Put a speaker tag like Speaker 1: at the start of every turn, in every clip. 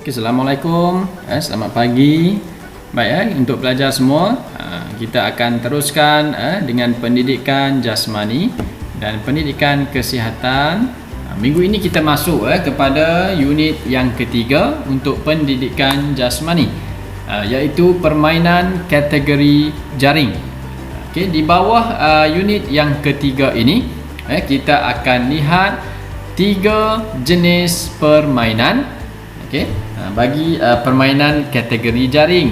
Speaker 1: Okay, Assalamualaikum, selamat pagi. Baik, untuk pelajar semua, kita akan teruskan dengan pendidikan jasmani dan pendidikan kesihatan. Minggu ini kita masuk kepada unit yang ketiga untuk pendidikan jasmani, iaitu permainan kategori jaring. Okay, di bawah unit yang ketiga ini, kita akan lihat 3 jenis permainan. Okay, bagi permainan kategori jaring.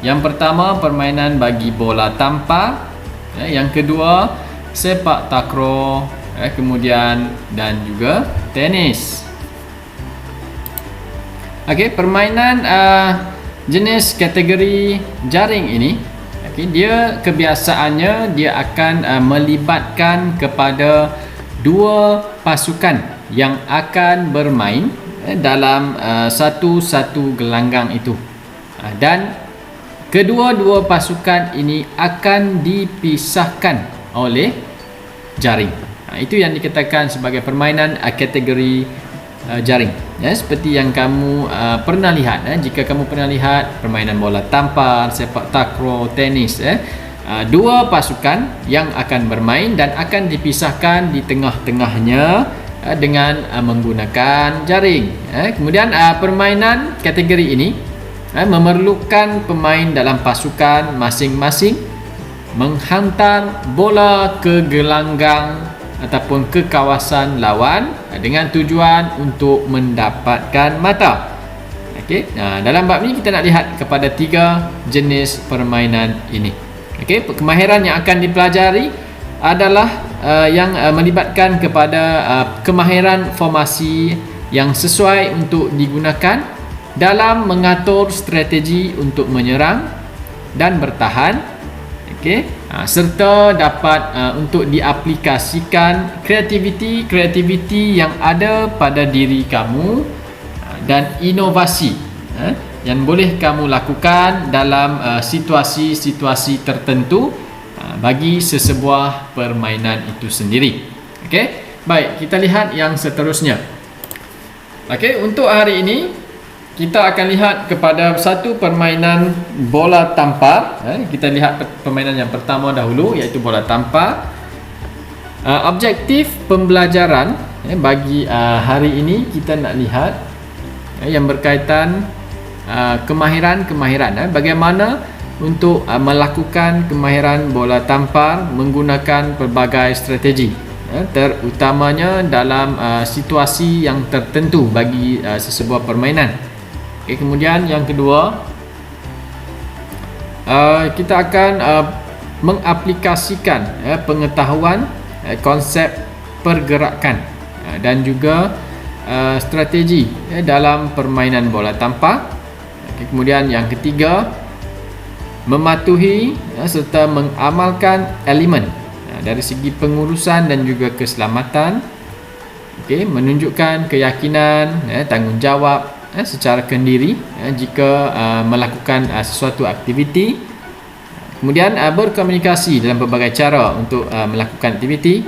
Speaker 1: Yang pertama, permainan bagi bola tampar. Yang kedua, sepak takraw, kemudian dan juga tenis. Okay, permainan jenis kategori jaring ini, dia kebiasaannya dia akan melibatkan kepada 2 pasukan yang akan bermain dalam satu-satu gelanggang itu, dan kedua-dua pasukan ini akan dipisahkan oleh jaring. Itu yang dikatakan sebagai permainan kategori jaring. Seperti yang kamu pernah lihat, jika kamu pernah lihat permainan bola tampar, sepak takraw, tenis, 2 pasukan yang akan bermain dan akan dipisahkan di tengah-tengahnya dengan menggunakan jaring. Kemudian permainan kategori ini memerlukan pemain dalam pasukan masing-masing menghantar bola ke gelanggang ataupun ke kawasan lawan dengan tujuan untuk mendapatkan mata. Okey, dalam bab ini kita nak lihat kepada 3 jenis permainan ini. Okey, kemahiran yang akan dipelajari adalah yang melibatkan kepada kemahiran formasi yang sesuai untuk digunakan dalam mengatur strategi untuk menyerang dan bertahan. Okey, serta dapat untuk diaplikasikan kreativiti yang ada pada diri kamu dan inovasi yang boleh kamu lakukan dalam situasi-situasi tertentu bagi sesebuah permainan itu sendiri. Okey, baik, kita lihat yang seterusnya. Okey, untuk hari ini kita akan lihat kepada satu permainan bola tampar. Kita lihat permainan yang pertama dahulu, iaitu bola tampar. Objektif pembelajaran bagi hari ini kita nak lihat yang berkaitan kemahiran-kemahiran, bagaimana untuk melakukan kemahiran bola tampar menggunakan pelbagai strategi, terutamanya dalam situasi yang tertentu bagi sesebuah permainan. Okay, kemudian yang kedua, kita akan mengaplikasikan pengetahuan konsep pergerakan dan juga strategi dalam permainan bola tampar. Okay, kemudian yang ketiga, mematuhi serta mengamalkan elemen dari segi pengurusan dan juga keselamatan. Okey, menunjukkan keyakinan, tanggungjawab secara kendiri jika melakukan sesuatu aktiviti. Kemudian berkomunikasi dalam pelbagai cara untuk melakukan aktiviti,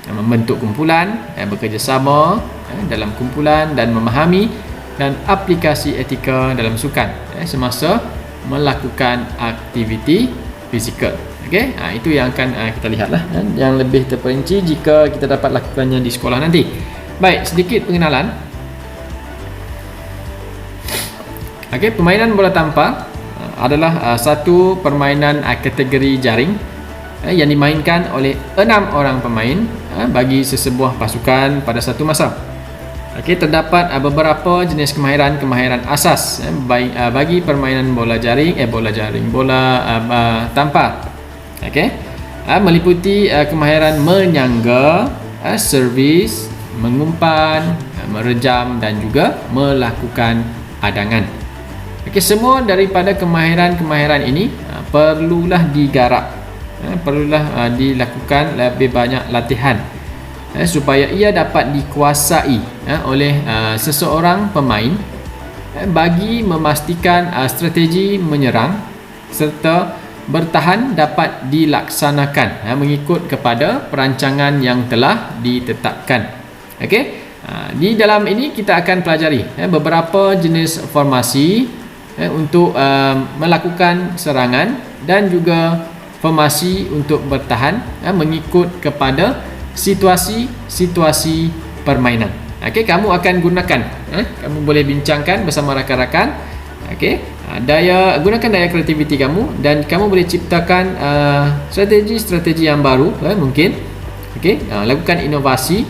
Speaker 1: membentuk kumpulan, bekerjasama dalam kumpulan dan memahami dan aplikasi etika dalam sukan semasa melakukan aktiviti fizikal. Okey, itu yang akan kita lihatlah, yang lebih terperinci jika kita dapat lakukannya di sekolah nanti. Baik, sedikit pengenalan. Okey, permainan bola tampar adalah satu permainan kategori jaring yang dimainkan oleh 6 orang pemain bagi sesebuah pasukan pada satu masa. Okey, terdapat beberapa jenis kemahiran asas bagi permainan bola tampar. Okey, meliputi kemahiran menyangga, servis, mengumpan, merejam dan juga melakukan adangan. Okey, semua daripada kemahiran ini perlulah digarap, perlulah dilakukan lebih banyak latihan supaya ia dapat dikuasai oleh seseorang pemain bagi memastikan strategi menyerang serta bertahan dapat dilaksanakan mengikut kepada perancangan yang telah ditetapkan. Okey, Di dalam ini kita akan pelajari beberapa jenis formasi untuk melakukan serangan dan juga formasi untuk bertahan mengikut kepada situasi-situasi permainan. Okey, kamu akan gunakan kamu boleh bincangkan bersama rakan-rakan. Okey, gunakan daya kreativiti kamu dan kamu boleh ciptakan strategi-strategi yang baru mungkin. Okey, lakukan inovasi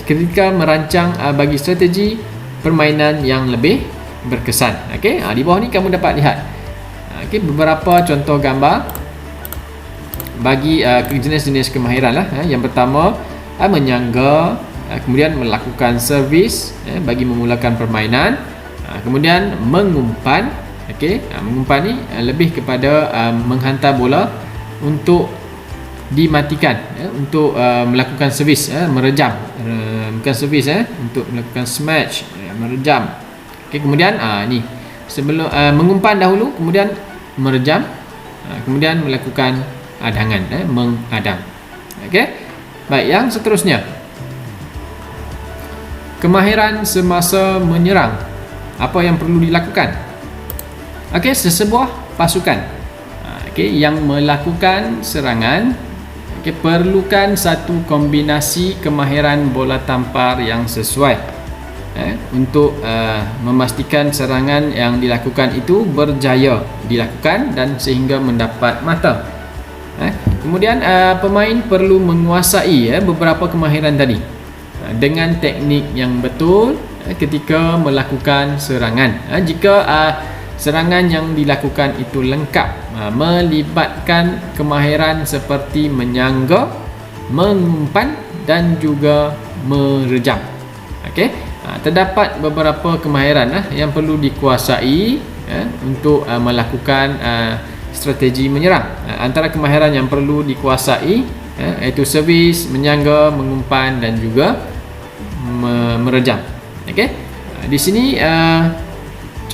Speaker 1: ketika merancang bagi strategi permainan yang lebih berkesan. Okey, di bawah ni kamu dapat lihat beberapa contoh gambar bagi jenis-jenis kemahiran lah. Yang pertama menyangga, kemudian melakukan servis bagi memulakan permainan, kemudian mengumpan. Mengumpan ni lebih kepada menghantar bola untuk dimatikan untuk melakukan servis, merejam, bukan servis untuk melakukan smash, merejam. Kemudian ni sebelum mengumpan dahulu, kemudian merejam, kemudian melakukan adangan, mengadang. Baik, yang seterusnya, kemahiran semasa menyerang. Apa yang perlu dilakukan? Sesebuah pasukan yang melakukan serangan perlukan satu kombinasi kemahiran bola tampar yang sesuai untuk memastikan serangan yang dilakukan itu berjaya dilakukan dan sehingga mendapat mata. Kemudian pemain perlu menguasai beberapa kemahiran tadi dengan teknik yang betul ketika melakukan serangan. Jika serangan yang dilakukan itu lengkap, melibatkan kemahiran seperti menyangga, mengumpan dan juga merejam. Terdapat beberapa kemahiran yang perlu dikuasai untuk melakukan strategi menyerang. Antara kemahiran yang perlu dikuasai iaitu servis, menyangga, mengumpan dan juga merejam. Di sini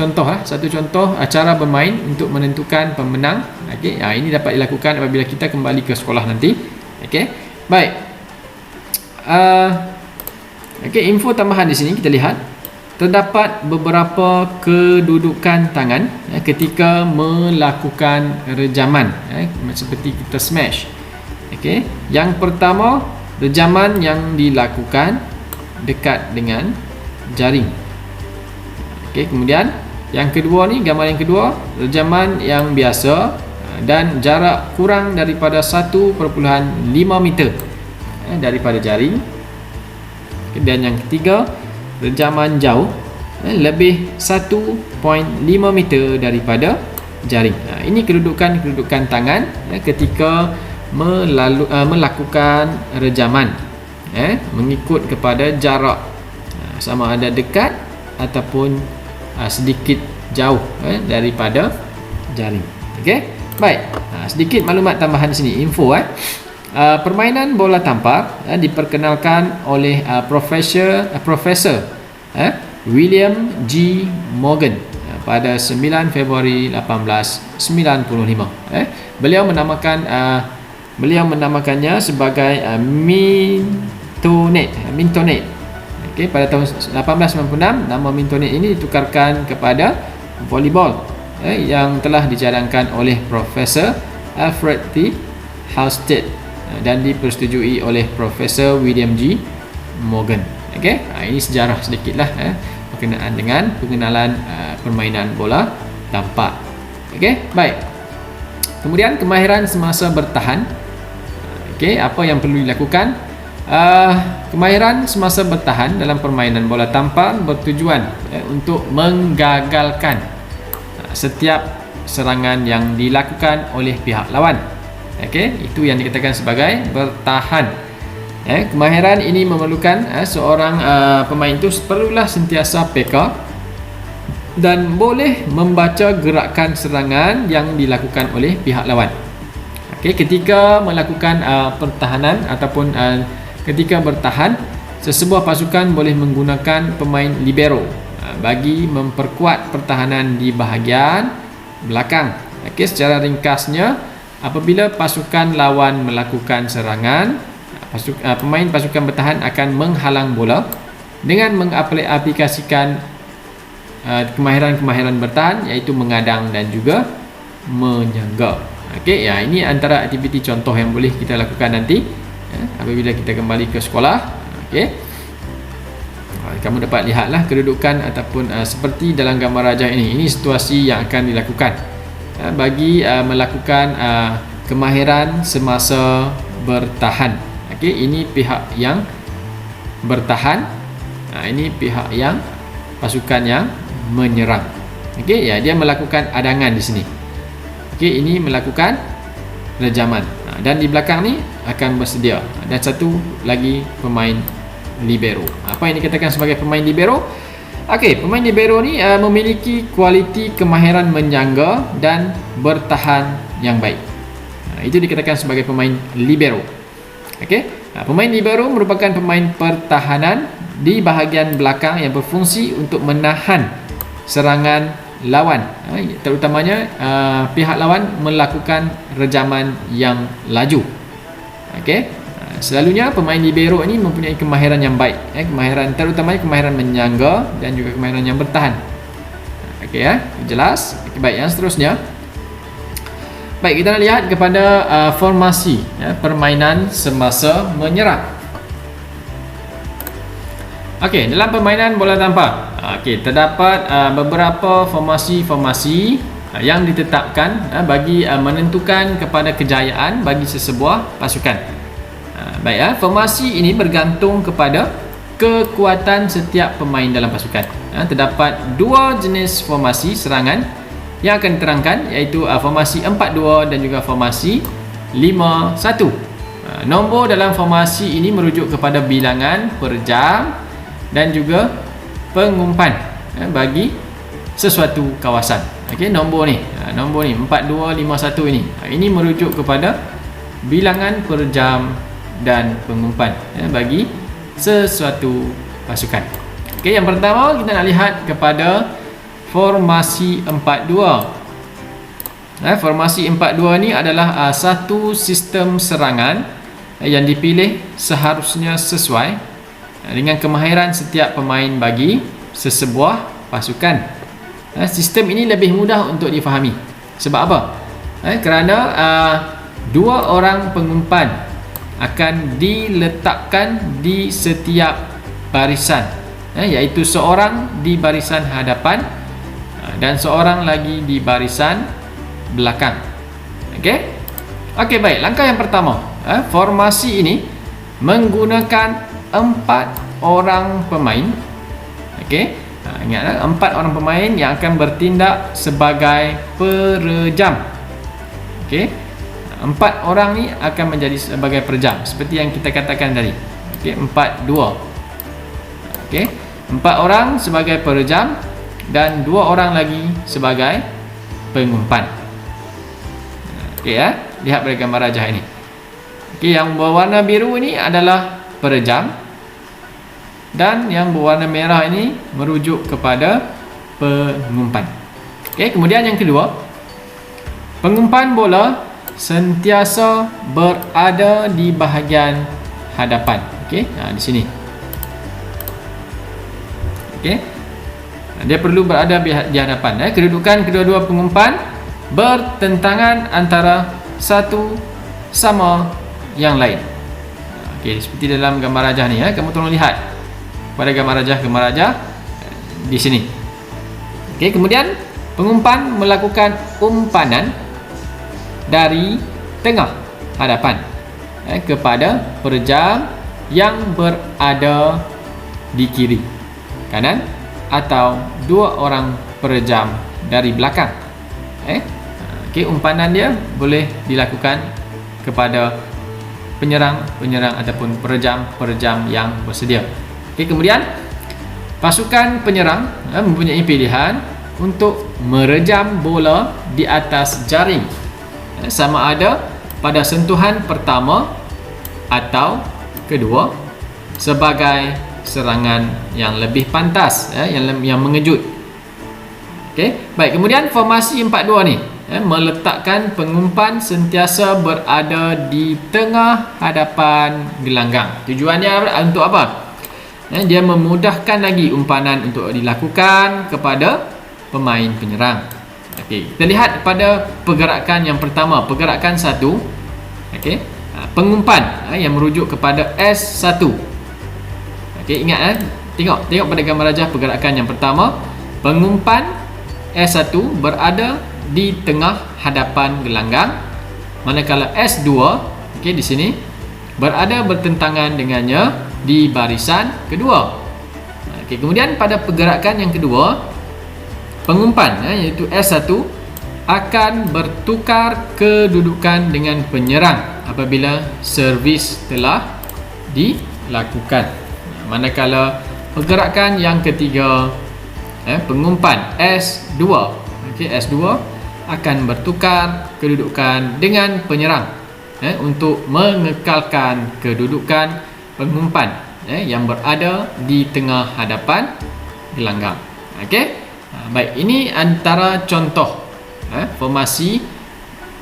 Speaker 1: satu contoh cara bermain untuk menentukan pemenang. Ini dapat dilakukan apabila kita kembali ke sekolah nanti. Baik. Info tambahan di sini kita lihat terdapat beberapa kedudukan tangan ketika melakukan rejaman, seperti kita smash. Yang pertama, rejaman yang dilakukan dekat dengan jaring. Kemudian yang kedua ni, gambar yang kedua, rejaman yang biasa dan jarak kurang daripada 1.5 meter daripada jaring. Dan yang ketiga, rejaman jauh lebih 1.5 meter daripada jaring. Ini kedudukan tangan ketika melakukan rejaman mengikut kepada jarak, sama ada dekat ataupun sedikit jauh daripada jaring. Baik, sedikit maklumat tambahan di sini, info permainan bola tampar diperkenalkan oleh Profesor William G. Morgan pada 9 Februari 1895. Beliau menamakannya sebagai mintonade. Pada tahun 1896 nama mintonade ini ditukarkan kepada volleyball yang telah dicadangkan oleh Profesor Alfred T. Halstead dan dipersetujui oleh Profesor William G. Morgan. Ini sejarah sedikitlah berkenaan dengan pengenalan permainan bola tampar. Baik. Kemudian kemahiran semasa bertahan. Apa yang perlu dilakukan? Kemahiran semasa bertahan dalam permainan bola tampar bertujuan untuk menggagalkan setiap serangan yang dilakukan oleh pihak lawan. Itu yang dikatakan sebagai bertahan. Kemahiran ini memerlukan seorang pemain itu perlulah sentiasa peka dan boleh membaca gerakan serangan yang dilakukan oleh pihak lawan. Ketika melakukan pertahanan ataupun ketika bertahan, sesebuah pasukan boleh menggunakan pemain libero bagi memperkuat pertahanan di bahagian belakang. Secara ringkasnya, apabila pasukan lawan melakukan serangan, pemain pasukan bertahan akan menghalang bola dengan mengaplikasikan kemahiran-kemahiran bertahan, iaitu mengadang dan juga menyangga. Okey, ya, ini antara aktiviti contoh yang boleh kita lakukan nanti apabila kita kembali ke sekolah. Okey, kamu dapat lihatlah kedudukan ataupun seperti dalam gambar rajah ini. Ini situasi yang akan dilakukan bagi melakukan kemahiran semasa bertahan. Okey, ini pihak yang bertahan, ini pihak yang pasukan yang menyerang. Okey, ya, dia melakukan adangan di sini. Okey, ini melakukan rejaman. Dan di belakang ni akan bersedia. Dan satu lagi pemain libero. Apa yang dikatakan sebagai pemain libero? Okey, pemain libero ni memiliki kualiti kemahiran menyangga dan bertahan yang baik. Itu dikatakan sebagai pemain libero. Okey, pemain libero merupakan pemain pertahanan di bahagian belakang yang berfungsi untuk menahan serangan lawan, terutamanya pihak lawan melakukan rejaman yang laju. Okey, selalunya pemain libero ini mempunyai kemahiran yang baik, kemahiran terutamanya kemahiran menyangga dan juga kemahiran yang bertahan. Okey, jelas. Okay, baik, yang seterusnya, baik, kita nak lihat kepada formasi permainan semasa menyerang. Okey, dalam permainan bola tampar, terdapat beberapa formasi-formasi yang ditetapkan bagi menentukan kepada kejayaan bagi sesebuah pasukan. Baik, formasi ini bergantung kepada kekuatan setiap pemain dalam pasukan. Terdapat dua jenis formasi serangan yang akan diterangkan, iaitu formasi 4-2 dan juga formasi 5-1. Nombor dalam formasi ini merujuk kepada bilangan per jam dan juga pengumpan bagi sesuatu kawasan. Okey, nombor ni 4251 ini merujuk kepada bilangan per jam dan pengumpan bagi sesuatu pasukan. Okey, yang pertama kita nak lihat kepada formasi 4-2. Formasi 4-2 ni adalah satu sistem serangan yang dipilih seharusnya sesuai dengan kemahiran setiap pemain bagi sesebuah pasukan. Sistem ini lebih mudah untuk difahami. Sebab apa? Kerana dua orang pengumpan akan diletakkan di setiap barisan, iaitu seorang di barisan hadapan dan seorang lagi di barisan belakang. Okey, baik. Langkah yang pertama, formasi ini menggunakan 4 orang pemain. Okey, ingatlah 4 orang pemain yang akan bertindak sebagai perejam. Okey, 4 orang ni akan menjadi sebagai perejam seperti yang kita katakan tadi. Okey, 4-2. Okey, 4 orang sebagai perejam dan 2 orang lagi sebagai pengumpan. Okey, lihat pada gambar rajah ini. Okey, yang berwarna biru ini adalah perejam dan yang berwarna merah ini merujuk kepada pengumpan. Okey, kemudian yang kedua, pengumpan bola sentiasa berada di bahagian hadapan. Okey, di sini. Okey, dia perlu berada di hadapan. Kedudukan kedua-dua pengumpan bertentangan antara satu sama yang lain. Okey, seperti dalam gambar rajah ni, kamu tolong lihat pada gambar rajah di sini. Okey, kemudian pengumpan melakukan umpanan dari tengah hadapan kepada perejam yang berada di kiri, kanan atau 2 orang perejam dari belakang. Okey, umpanan dia boleh dilakukan kepada penyerang ataupun perejam yang bersedia. Okey, kemudian pasukan penyerang mempunyai pilihan untuk merejam bola di atas jaring, sama ada pada sentuhan pertama atau kedua, sebagai serangan yang lebih pantas, yang mengejut. Okey, baik. Kemudian formasi 4-2 ni meletakkan pengumpan sentiasa berada di tengah hadapan gelanggang. Tujuannya untuk apa? Dia memudahkan lagi umpanan untuk dilakukan kepada pemain penyerang. Okey, kita lihat pada pergerakan yang pertama, pergerakan 1. Okey, pengumpan yang merujuk kepada S1. Okey, ingat tengok pada gambar rajah pergerakan yang pertama, pengumpan S1 berada di tengah hadapan gelanggang, manakala S2 okey di sini berada bertentangan dengannya di barisan kedua. Okey, kemudian pada pergerakan yang kedua, pengumpan iaitu S1 akan bertukar kedudukan dengan penyerang apabila servis telah dilakukan. Manakala pergerakan yang ketiga, pengumpan S2, okey, S2 akan bertukar kedudukan dengan penyerang untuk mengekalkan kedudukan pengumpan yang berada di tengah hadapan gelanggang. Okey, baik, ini antara contoh formasi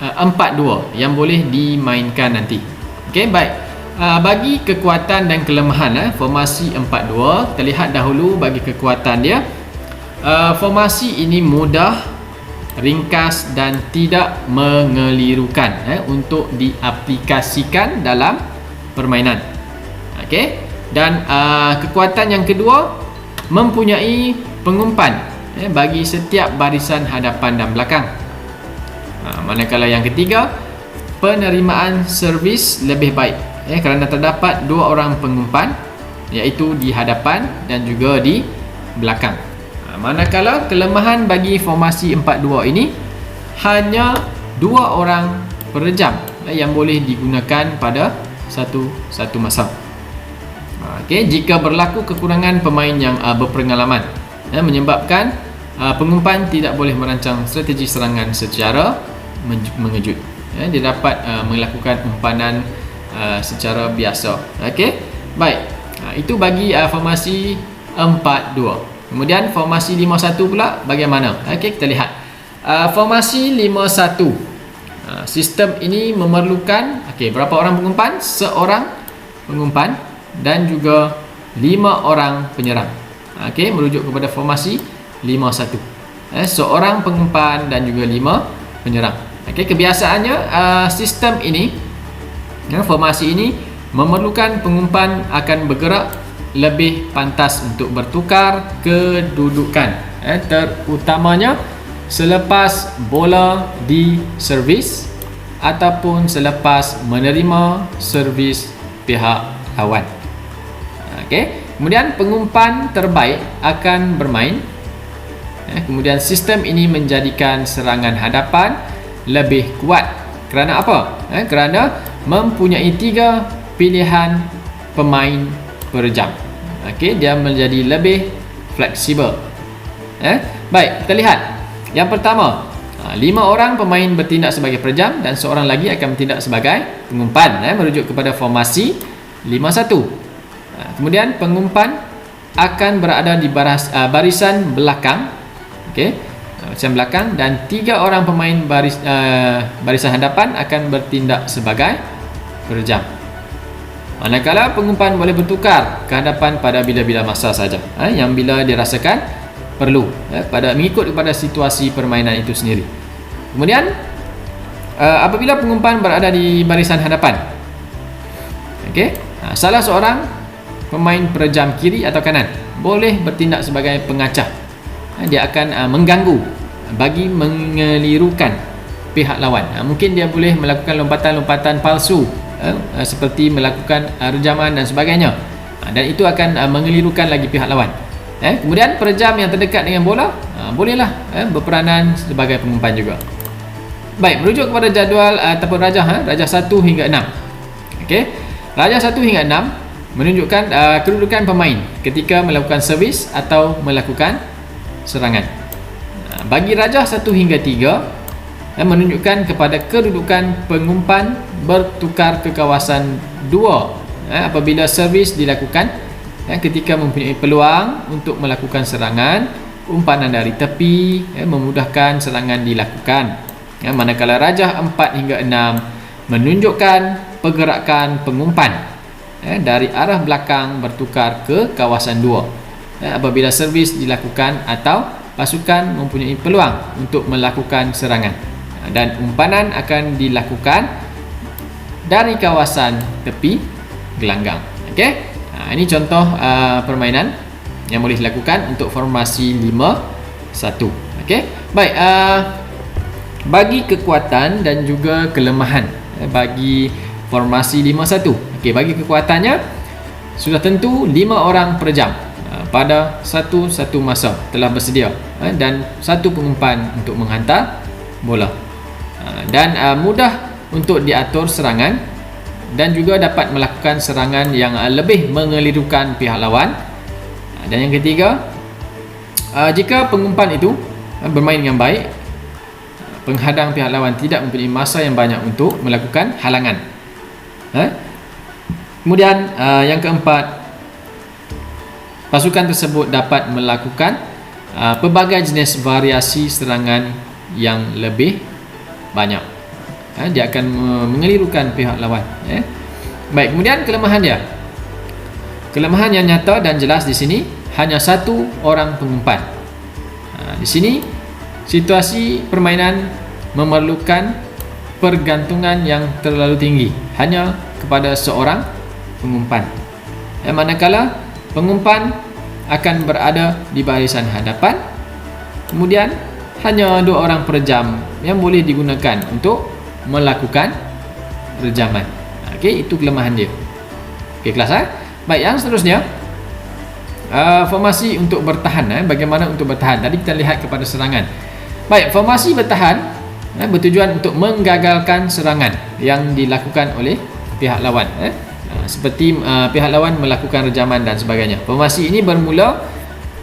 Speaker 1: 4-2 yang boleh dimainkan nanti. Okey, baik. Bagi kekuatan dan kelemahan formasi 4-2, kita lihat dahulu bagi kekuatan dia. Formasi ini mudah, ringkas dan tidak mengelirukan untuk diaplikasikan dalam permainan. Okey, dan kekuatan yang kedua, mempunyai pengumpan bagi setiap barisan hadapan dan belakang. Manakala yang ketiga, penerimaan servis lebih baik kerana terdapat 2 orang pengumpan, iaitu di hadapan dan juga di belakang. Manakala kelemahan bagi formasi 4-2 ini, hanya 2 orang perejam yang boleh digunakan pada satu masa. Okey, jika berlaku kekurangan pemain yang berpengalaman menyebabkan pengumpan tidak boleh merancang strategi serangan secara mengejut. Dia dapat melakukan umpanan secara biasa. Okey, baik. Itu bagi formasi 4-2. Kemudian formasi 5-1 pula bagaimana? Okey, kita lihat. Formasi 5-1. Sistem ini memerlukan berapa orang pengumpan? Seorang pengumpan dan juga 5 orang penyerang. Okey, merujuk kepada formasi 5-1. Seorang pengumpan dan juga 5 penyerang. Okey, kebiasaannya sistem ini, formasi ini memerlukan pengumpan akan bergerak lebih pantas untuk bertukar kedudukan, terutamanya selepas bola di servis ataupun selepas menerima servis pihak lawan. Okey, kemudian pengumpan terbaik akan bermain. Kemudian sistem ini menjadikan serangan hadapan lebih kuat. Kerana apa? Kerana mempunyai 3 pilihan pemain per jam. Okey, dia menjadi lebih fleksibel. Baik, kita lihat. Yang pertama, 5 orang pemain bertindak sebagai perejam dan seorang lagi akan bertindak sebagai pengumpan, merujuk kepada formasi 5-1. Kemudian pengumpan akan berada di barisan belakang, okey, barisan belakang, dan 3 orang pemain barisan hadapan akan bertindak sebagai perejam. Manakala pengumpan boleh bertukar ke hadapan pada bila-bila masa saja, yang bila dirasakan perlu, mengikut kepada situasi permainan itu sendiri. Kemudian apabila pengumpan berada di barisan hadapan, okey, salah seorang pemain perejam kiri atau kanan boleh bertindak sebagai pengacah. Dia akan mengganggu bagi mengelirukan pihak lawan. Mungkin dia boleh melakukan lompatan-lompatan palsu, seperti melakukan rejaman dan sebagainya, dan itu akan mengelirukan lagi pihak lawan. Kemudian perejam yang terdekat dengan bola bolehlah berperanan sebagai pengumpan juga. Baik, merujuk kepada jadual ataupun rajah 1 hingga 6. Okey, rajah 1 hingga 6 menunjukkan kedudukan pemain ketika melakukan servis atau melakukan serangan. Bagi rajah 1 hingga 3 menunjukkan kepada kedudukan pengumpan bertukar ke kawasan 2 apabila servis dilakukan ketika mempunyai peluang untuk melakukan serangan. Umpanan dari tepi memudahkan serangan dilakukan. Manakala rajah 4 hingga 6 menunjukkan pergerakan pengumpan dari arah belakang bertukar ke kawasan 2 apabila servis dilakukan atau pasukan mempunyai peluang untuk melakukan serangan, dan umpanan akan dilakukan dari kawasan tepi gelanggang. Okey, ini contoh permainan yang boleh dilakukan untuk formasi 5-1. Okey, baik, bagi kekuatan dan juga kelemahan bagi formasi 5-1. Okey, bagi kekuatannya sudah tentu 5 orang per jam pada satu masa telah bersedia, dan satu pengumpan untuk menghantar bola, dan mudah untuk diatur serangan dan juga dapat melakukan serangan yang lebih mengelirukan pihak lawan. Dan yang ketiga, jika pengumpan itu bermain dengan baik, penghadang pihak lawan tidak mempunyai masa yang banyak untuk melakukan halangan. Kemudian yang keempat, pasukan tersebut dapat melakukan pelbagai jenis variasi serangan yang lebih banyak. Dia akan mengelirukan pihak lawan. Baik, kemudian kelemahan dia. Kelemahan yang nyata dan jelas di sini, hanya satu orang pengumpan. Di sini situasi permainan memerlukan pergantungan yang terlalu tinggi hanya kepada seorang pengumpan. Manakala pengumpan akan berada di barisan hadapan, kemudian hanya 2 orang per jam yang boleh digunakan untuk melakukan rejaman. Okey, itu kelemahan dia. Okey, kelas. Baik, yang seterusnya, formasi untuk bertahan. Bagaimana untuk bertahan? Tadi kita lihat kepada serangan. Baik, formasi bertahan bertujuan untuk menggagalkan serangan yang dilakukan oleh pihak lawan. Seperti pihak lawan melakukan rejaman dan sebagainya. Formasi ini bermula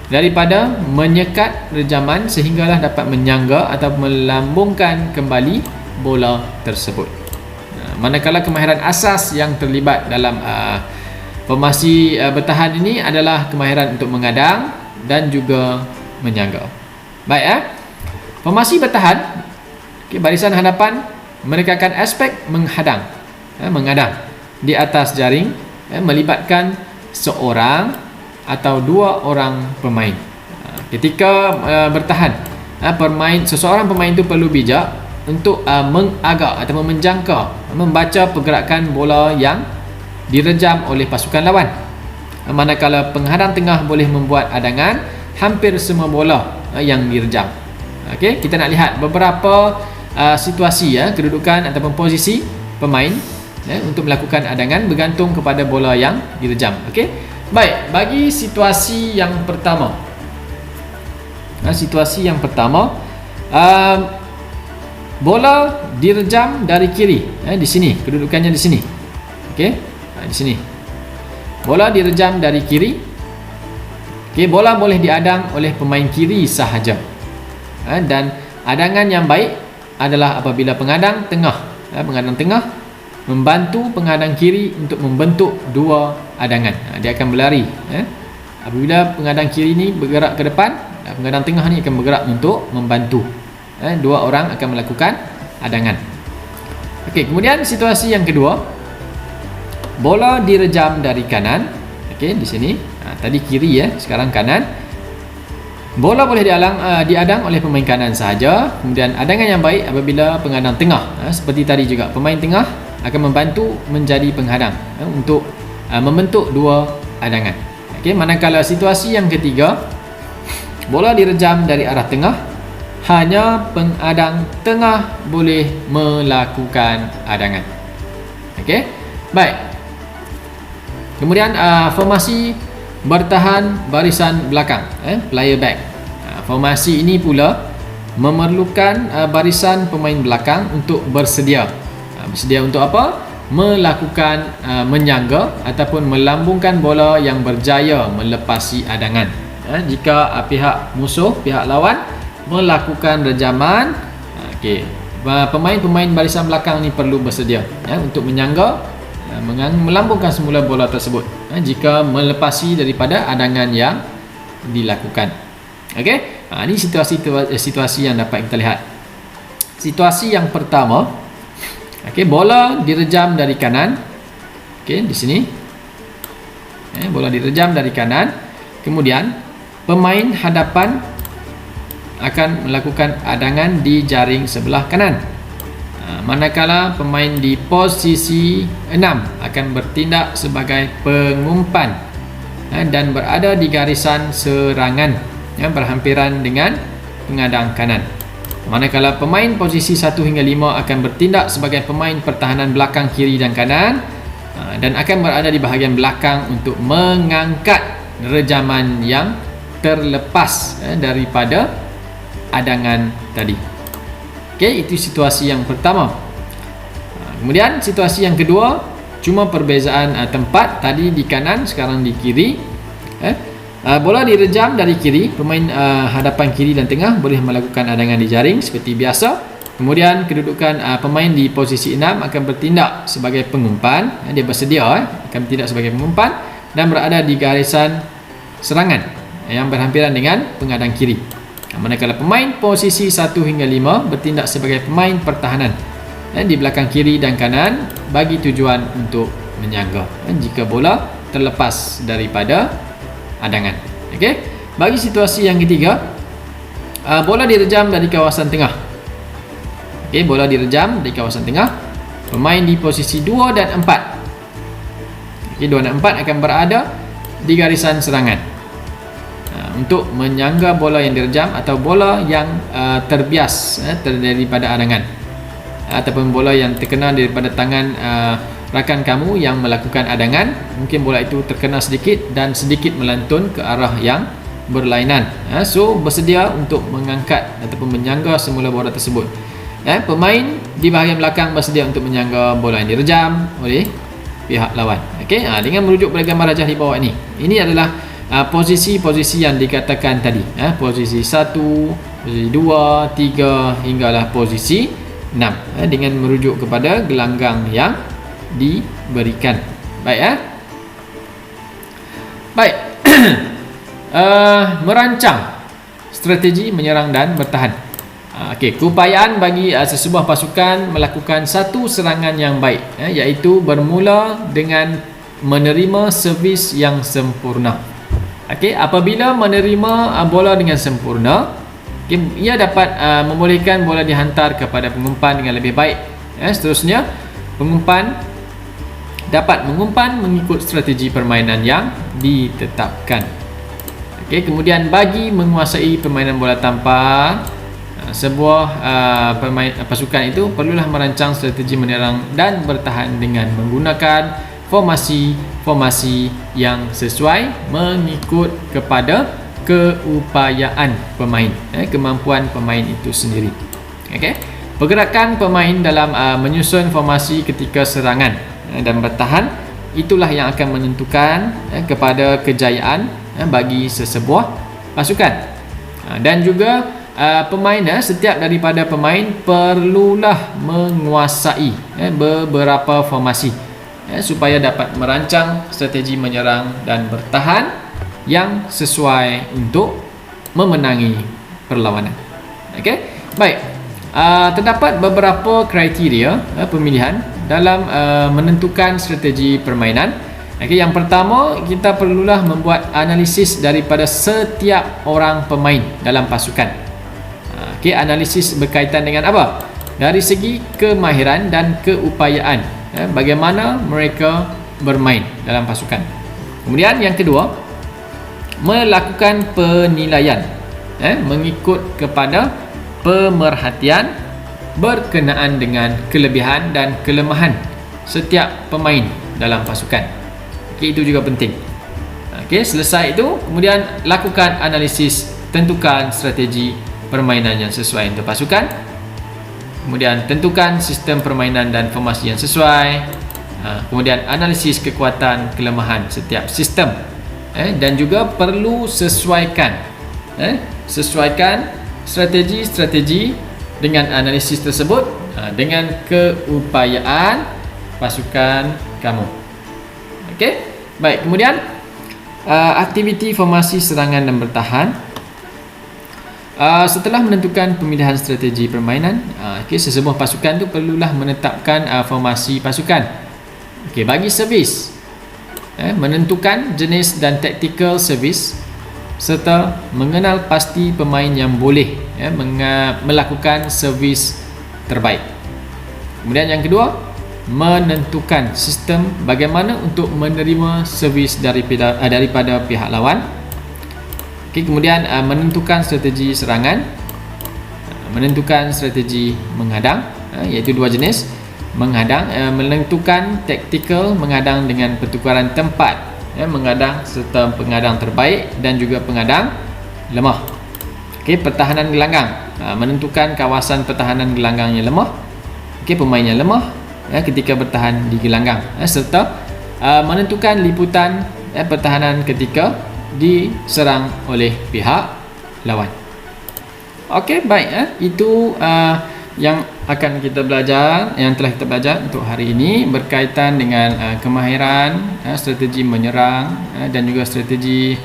Speaker 1: daripada menyekat rejaman sehinggalah dapat menyangga atau melambungkan kembali bola tersebut. Manakala kemahiran asas yang terlibat dalam formasi bertahan ini adalah kemahiran untuk mengadang dan juga menyangga. Baik, formasi bertahan, barisan hadapan merekakan aspek menghadang, mengadang di atas jaring, melibatkan seorang atau 2 orang pemain. Ketika bertahan, seseorang pemain itu perlu bijak untuk mengagak atau menjangka, membaca pergerakan bola yang direjam oleh pasukan lawan. Manakala penghadang tengah boleh membuat adangan hampir semua bola yang direjam. Okey, kita nak lihat beberapa situasi, kedudukan ataupun posisi pemain untuk melakukan adangan bergantung kepada bola yang direjam. Okey, baik, bagi situasi yang pertama, bola direjam dari kiri. Di sini kedudukannya, di sini. Okey, di sini bola direjam dari kiri. Okey, bola boleh diadang oleh pemain kiri sahaja. Dan adangan yang baik adalah apabila pengadang tengah membantu pengadang kiri untuk membentuk 2 adangan. Dia akan berlari. Apabila pengadang kiri ni bergerak ke depan, pengadang tengah ni akan bergerak untuk membantu. 2 orang akan melakukan adangan. Okey, kemudian situasi yang kedua, bola direjam dari kanan. Okey, di sini. Tadi kiri, sekarang kanan. Bola boleh diadang oleh pemain kanan sahaja. Kemudian adangan yang baik apabila pengadang tengah, seperti tadi juga, pemain tengah akan membantu menjadi penghadang untuk membentuk 2 adangan. Okey, manakala situasi yang ketiga, bola direjam dari arah tengah, hanya pengadang tengah boleh melakukan adangan. Okey, baik. Kemudian formasi bertahan barisan belakang, player back. Formasi ini pula memerlukan barisan pemain belakang untuk bersedia. Bersedia untuk apa? Melakukan menyangga ataupun melambungkan bola yang berjaya melepasi adangan. Jika pihak musuh, pihak lawan melakukan rejaman, pemain-pemain barisan belakang ni perlu bersedia untuk menyangga, melambungkan semula bola tersebut jika melepasi daripada adangan yang dilakukan. Okey, ini situasi yang dapat kita lihat. Situasi yang pertama, bola direjam dari kanan. Di sini Bola direjam dari kanan. Kemudian pemain hadapan akan melakukan adangan di jaring sebelah kanan. Manakala pemain di posisi 6 akan bertindak sebagai pengumpan dan berada di garisan serangan yang berhampiran dengan pengadang kanan. Manakala pemain posisi 1 hingga 5 akan bertindak sebagai pemain pertahanan belakang, kiri dan kanan dan akan berada di bahagian belakang untuk mengangkat rejaman yang terlepas daripada adangan tadi. Okey, itu situasi yang pertama. Kemudian situasi yang kedua, cuma perbezaan tempat, tadi di kanan, sekarang di kiri. Bola direjam dari kiri, pemain hadapan kiri dan tengah boleh melakukan adangan di jaring seperti biasa. Kemudian kedudukan pemain di posisi 6 akan bertindak sebagai pengumpan. Dia bersedia akan bertindak sebagai pengumpan dan berada di garisan serangan yang berhampiran dengan pengadang kiri. Manakala pemain posisi 1 hingga 5 bertindak sebagai pemain pertahanan di belakang kiri dan kanan bagi tujuan untuk menyangga jika bola terlepas daripada adangan. Okey. Bagi situasi yang ketiga, bola direjam dari kawasan tengah. Okey, bola direjam dari kawasan tengah. Pemain di posisi 2 dan 4. Okey, 2 dan 4 akan berada di garisan serangan untuk menyangga bola yang direjam atau bola yang terbias daripada adangan ataupun bola yang terkena daripada tangan rakan kamu yang melakukan adangan. Mungkin bola itu terkena sedikit dan sedikit melantun ke arah yang berlainan. So bersedia untuk mengangkat ataupun menyangga semula bola tersebut. Pemain di bahagian belakang bersedia untuk menyangga bola yang direjam oleh pihak lawan. Okey, dengan merujuk pada gambar rajah di bawah ini. Ini adalah posisi-posisi yang dikatakan tadi, posisi 1, posisi 2, 3 hinggalah posisi 6 dengan merujuk kepada gelanggang yang diberikan. Baik. Baik. Merancang strategi menyerang dan bertahan. Okey, keupayaan bagi sesebuah pasukan melakukan satu serangan yang baik, iaitu bermula dengan menerima servis yang sempurna. Okey, apabila menerima bola dengan sempurna, ia dapat membolehkan bola dihantar kepada pengumpan dengan lebih baik. Seterusnya, pengumpan dapat mengumpan mengikut strategi permainan yang ditetapkan. Okey, kemudian bagi menguasai permainan bola tampar, sebuah pasukan itu perlulah merancang strategi menyerang dan bertahan dengan menggunakan formasi yang sesuai mengikut kepada keupayaan pemain, kemampuan pemain itu sendiri. Okey, pergerakan pemain dalam menyusun formasi ketika serangan dan bertahan itulah yang akan menentukan kepada kejayaan bagi sesebuah pasukan. Dan juga setiap daripada pemain perlulah menguasai beberapa formasi supaya dapat merancang strategi menyerang dan bertahan yang sesuai untuk memenangi perlawanan. Okey, baik. Terdapat beberapa kriteria pemilihan dalam menentukan strategi permainan. Okey, yang pertama, kita perlulah membuat analisis daripada setiap orang pemain dalam pasukan. Okey, analisis berkaitan dengan apa? Dari segi kemahiran dan keupayaan, bagaimana mereka bermain dalam pasukan. Kemudian yang kedua, melakukan penilaian mengikut kepada pemerhatian berkenaan dengan kelebihan dan kelemahan setiap pemain dalam pasukan. Okey, itu juga penting. Okey, selesai itu, kemudian lakukan analisis, tentukan strategi permainan yang sesuai untuk pasukan. Kemudian tentukan sistem permainan dan formasi yang sesuai. Kemudian analisis kekuatan kelemahan setiap sistem. Dan juga perlu sesuaikan strategi dengan analisis tersebut dengan keupayaan pasukan kamu. Okey, baik. Kemudian aktiviti formasi serangan dan bertahan. Setelah menentukan pemilihan strategi permainan, sesebuah pasukan tu perlulah menetapkan formasi pasukan. Okey, bagi servis, menentukan jenis dan tactical service, serta mengenal pasti pemain yang boleh melakukan servis terbaik. Kemudian yang kedua, menentukan sistem bagaimana untuk menerima servis daripada pihak lawan. Kemudian menentukan strategi serangan, menentukan strategi menghadang, iaitu dua jenis. Menghadang, menentukan tactical menghadang dengan pertukaran tempat, menghadang serta penghadang terbaik dan juga penghadang lemah. Pertahanan gelanggang, menentukan kawasan pertahanan gelanggang yang lemah, pemain yang lemah ketika bertahan di gelanggang, serta menentukan liputan pertahanan ketika diserang oleh pihak lawan. Okey, baik, itu yang akan kita belajar, yang telah kita belajar untuk hari ini berkaitan dengan kemahiran, strategi menyerang dan juga strategi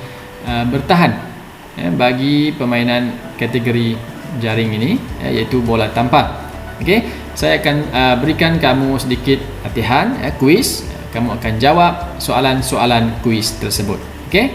Speaker 1: bertahan bagi permainan kategori jaring ini, iaitu bola tampar. Okey, saya akan berikan kamu sedikit latihan, kuis. Kamu akan jawab soalan-soalan kuis tersebut. Okey.